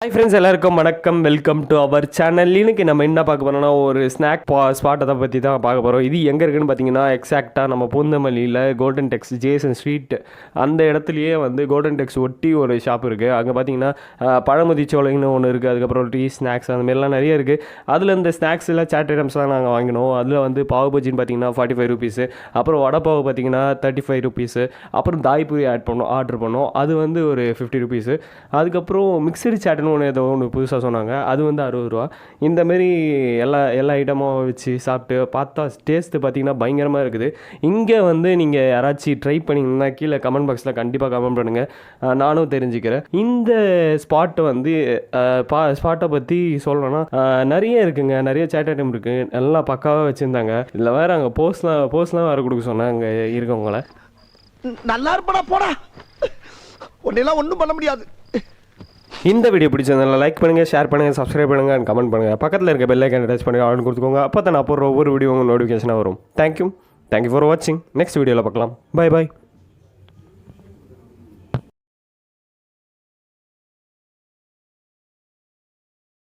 Hi friends, எல்லாருக்கும் வணக்கம். Welcome to our channel. இன்னைக்கு நம்ம என்ன பார்க்க போகிறோம்னா ஒரு ஸ்நாக் ஸ்பாட்டை பற்றி தான் பார்க்க போகிறோம். இது எங்கே இருக்குன்னு பார்த்தீங்கன்னா எக்ஸாக்டாக நம்ம பூந்தமல்லியில் கோல்டன் டெக்ஸ் ஜேசன் ஸ்ட்ரீட் அந்த இடத்துலையே வந்து கோல்டன் டெக்ஸ் ஒட்டி ஒரு ஷாப் இருக்குது. அங்கே பார்த்தீங்கன்னா பழமுதிச்சோலைன்னு ஒன்று இருக்குது. அதுக்கப்புறம் டீ ஸ்நாக்ஸ் அந்த மாதிரிலாம் நிறைய இருக்குது. அதில் இந்த ஸ்நாக்ஸ் எல்லாம் சாட் ஐட்டம்ஸ்லாம் நாங்கள் வாங்கினோம். அதில் வந்து பாவு பஜ்ஜின்னு பார்த்தீங்கன்னா 45 ருபீஸு, அப்புறம் வடைப்பாவு பார்த்தீங்கன்னா 35 ருபீஸு, அப்புறம் தாய்பூரி ஆர்டர் பண்ணோம். அது வந்து ஒரு 50 ருபீஸு. அதுக்கப்புறம் மிக்சடு சாட்னு ஒன்று புதுசாக சொன்னாங்க, அது வந்து 60 ரூபா. இந்தமாரி எல்லா ஐட்டமும் வச்சு சாப்பிட்டு பார்த்தா டேஸ்ட்டு பார்த்திங்கன்னா பயங்கரமாக இருக்குது. இங்கே வந்து நீங்கள் யாராச்சும் ட்ரை பண்ணிங்கன்னா கீழே கமெண்ட் பாக்ஸில் கண்டிப்பாக கமெண்ட் பண்ணுங்கள், நானும் தெரிஞ்சுக்கிறேன். இந்த ஸ்பாட்டை வந்து ஸ்பாட்டை பற்றி சொல்லணும்னா நிறைய இருக்குங்க, நிறைய சேட் ஐட்டம் இருக்குது, நல்லா பக்காவாக வச்சுருந்தாங்க. இல்லை வேறு அங்கே போஸ்ட்லாம் வேறு கொடுக்க சொன்னாங்க அங்கே இருக்கவங்கள. நல்லா இருப்படா போடா, உன்னெல்லாம் ஒன்றும் பண்ண முடியாது. இந்த வீடியோ பிடிச்சதுனால லைக் பண்ணுங்கள், ஷேர் பண்ணுங்கள், சப்ஸ்கிரைப் பண்ணுங்கள் அண்ட் கமெண்ட் பண்ணுங்கள். பக்கத்தில் இருக்க பெல் ஐக்கானை டச் பண்ணி ஆன் கொடுத்துக்கோங்க. அப்போ தான் நான் போடுற ஒவ்வொரு வீடியோ உங்கள் நோட்டிஃபிகேஷனாக வரும். தேங்க்யூ ஃபார் வாட்சிங். நெக்ஸ்ட் வீடியோவில் பார்க்கலாம். பை.